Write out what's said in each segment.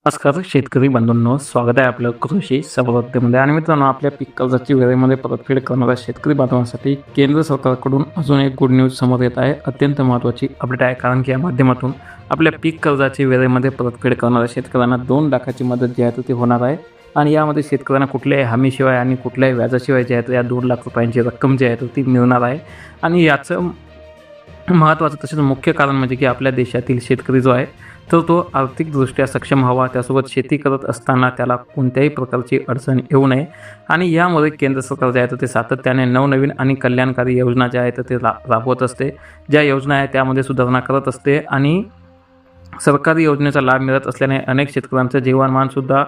नमस्कार शेतकरी बंधूंनो, स्वागत आहे आपलं कृषी समृद्धीमध्ये. आणि मित्रांनो, आपल्या पीक कर्जाची वेळेमध्ये परतफेड करणाऱ्या शेतकरी बांधवांसाठी केंद्र सरकारकडून अजून एक गुड न्यूज समोर येत आहे. अत्यंत महत्त्वाची अपडेट आहे, कारण की या माध्यमातून आपल्या पीक कर्जाची वेळेमध्ये परतफेड करणाऱ्या शेतकऱ्यांना 2 लाखाची मदत जी आहे ती होणार आहे. आणि यामध्ये शेतकऱ्यांना कुठल्याही हमीशिवाय आणि कुठल्याही व्याजाशिवाय जे आहे या 2 लाख रुपयांची रक्कम जी आहे ती मिळणार आहे. आणि याचं महत्त्वाचं तसेच मुख्य कारण म्हणजे की आपल्या देशातील शेतकरी जो आहे तर तो आर्थिकदृष्ट्या सक्षम व्हावा, त्यासोबत शेती करत असताना त्याला कोणत्याही प्रकारची अडचण येऊ नये. आणि यामध्ये केंद्र सरकार जे आहे तर ते सातत्याने नवनवीन आणि कल्याणकारी योजना ज्या आहेत ते राबवत असते. ज्या योजना आहेत त्यामध्ये सुधारणा करत असते. आणि सरकारी योजनेचा लाभ मिळत असल्याने अनेक शेतकऱ्यांचं जीवनमानसुद्धा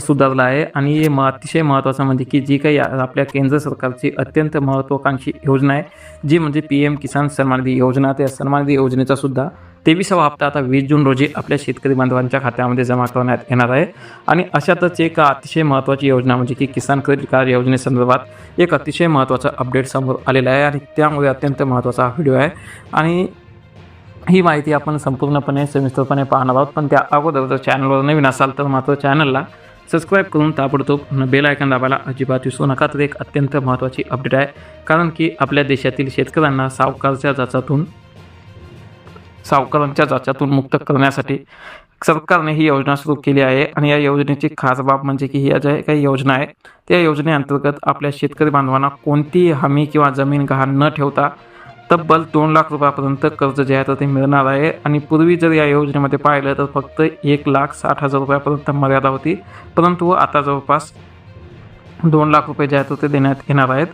सुधारलं आहे. आणि हे अतिशय महत्त्वाचं म्हणजे की जी काही आपल्या केंद्र सरकारची अत्यंत महत्त्वाकांक्षी योजना आहे, जी म्हणजे PM किसान सन्मान निधी योजना. त्या सन्मान निधी योजनेचा सुद्धा 23वा हप्ता आता 20 जून रोजी आपल्या शेतकरी बांधवांच्या खात्यामध्ये जमा करण्यात येणार आहे. आणि अशातच एक अतिशय महत्त्वाची योजना म्हणजे की किसान क्रेडिट कार्ड योजनेसंदर्भात एक अतिशय महत्त्वाचं अपडेट समोर आलेलं आहे. आणि त्यामुळे अत्यंत महत्त्वाचा हा व्हिडिओ आहे. आणि ही माहिती आपण संपूर्णपणे सविस्तरपणे पाहणार आहोत. पण त्या अगोदर जर चॅनलवर नवीन असाल तर मात्र चॅनलला सबस्क्राईब करून ताबडतोब बेल आयकॉन दाबायला अजिबात विसरू नका. तर एक अत्यंत महत्त्वाची अपडेट आहे, कारण की आपल्या देशातील शेतकऱ्यांना सावकारांच्या जाचातून मुक्त करण्यासाठी सरकारने ही योजना सुरू केली आहे. आणि या योजनेची खास बाब म्हणजे की या ज्या काही योजना आहे त्या योजनेअंतर्गत आपल्या शेतकरी बांधवांना कोणतीही हमी किंवा जमीन गहाण न ठेवता तब्बल 2 लाख रुपयापर्यंत कर्ज जे आहे तर ते मिळणार आहे. आणि पूर्वी जर या योजनेमध्ये पाहिलं तर फक्त 1,60,000 रुपयापर्यंत मर्यादा होती, परंतु आता जवळपास 2 लाख रुपये जे आहेत ते देण्यात येणार आहेत.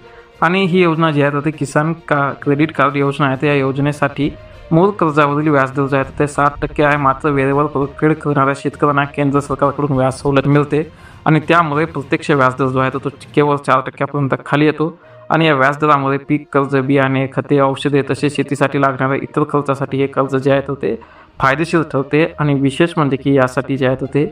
आणि ही योजना जी आहे तर ती किसान क्रेडिट कार्ड योजना आहे. या योजनेसाठी मूळ कर्जावरील व्याजदर जे आहे ते 60% आहे. मात्र वेळेवर परतफेड करणाऱ्या शेतकऱ्यांना केंद्र सरकारकडून व्याज सवलत मिळते. आणि त्यामुळे प्रत्यक्ष व्याजदर जो आहे तो केवळ 4% खाली येतो. आणि या व्याजदरामुळे पीक कर्ज, बियाणे, खते, औषधे तसेच शेतीसाठी लागणाऱ्या इतर खर्चासाठी हे कर्ज जे आहे तर ते फायदेशीर ठरते. आणि विशेष म्हणजे की यासाठी जे आहे तर ते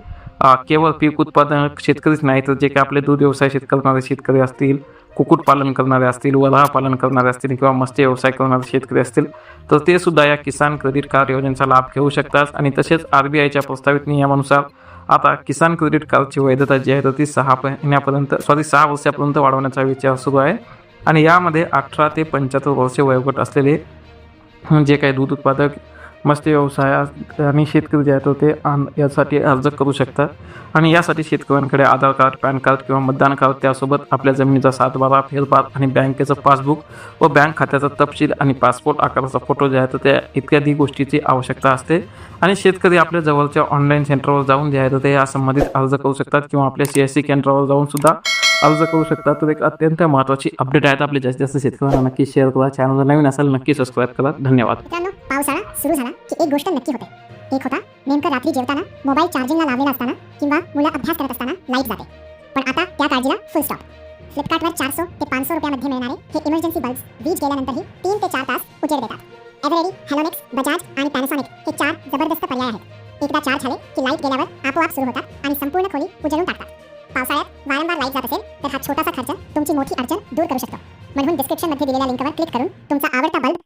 केवळ पीक उत्पादक शेतकरीच नाही, तर जे काही आपले दूध व्यवसाय करणारे शेतकरी असतील, कुक्कुटपालन करणारे असतील, वल्हा पालन करणारे असतील किंवा मत्स्य व्यवसाय करणारे शेतकरी असतील तर ते सुद्धा या किसान क्रेडिट कार्ड योजनेचा लाभ घेऊ शकतात. आणि तसेच RBIच्या प्रस्तावित नियमानुसार आता किसान क्रेडिट कार्डची वैधता जी आहे तर ती 6 वर्षापर्यंत वाढवण्याचा विचार सुरू आहे. आणि यामध्ये 18 ते 75 वर्षे वयोगट असलेले जे काही दूध उत्पादक, मत्स्य व्यवसाय आणि शेतकरी जे आहेत ते यासाठी अर्ज करू शकतात. आणि यासाठी शेतकऱ्यांकडे आधार कार्ड, पॅन कार्ड किंवा मतदान कार्ड, त्यासोबत आपल्या जमिनीचा 7/12 फेरफार आणि बँकेचं पासबुक व बँक खात्याचा तपशील आणि पासपोर्ट आकाराचा फोटो जे आहे तर त्या इत्यादी गोष्टीची आवश्यकता असते. आणि शेतकरी आपल्या जवळच्या ऑनलाईन सेंटरवर जाऊन जे आहे ते या संबंधित अर्ज करू शकतात किंवा आपल्या CSC केंद्रावर जाऊन सुद्धा अर्ज करू शकतात. तर एक अत्यंत महत्त्वाची अपडेट आहे. आपले जास्तीत जास्त शेतकऱ्यांना नक्की शेअर करा. चॅनल नवीन असेल नक्की सबस्क्राईब करा. धन्यवाद. मित्रांनो, पावसाळा सुरू झाला की एक गोष्ट नक्की होते. एक होता नेमकं रात्री जेवताना मोबाईल चार्जिंगला लावलेला असताना किंवा मुलं अभ्यास करत असताना लाईट जाते. पण आता त्या काळजीला फुल स्टॉप. फ्लिपकार्टवर 400 ते 500 रुपयामध्ये मिळणारे हे इमर्जन्सी बल्ब्स वीज गेल्यानंतरही 3 ते 4 तास उजेड देतात. एव्हरेडी, हॅलोनेक्स, बजाज आणि पॅनासॉनिक हे 4 जबरदस्त पर्याय आहेत. एकदा चार्ज झाले की लाईट गेल्यावर आपोआप सुरू होतात आणि संपूर्ण खोली उजळून टाकतात. पावसाळ्यात वारंवार लाईट जात असेल तर हा छोटासा खर्च तुमची मोठी अडचण दूर करू शकतो. म्हणून डिस्क्रिप्शनमध्ये दिलेल्या लिंकवर क्लिक करून तुमचा आवडता बल्ब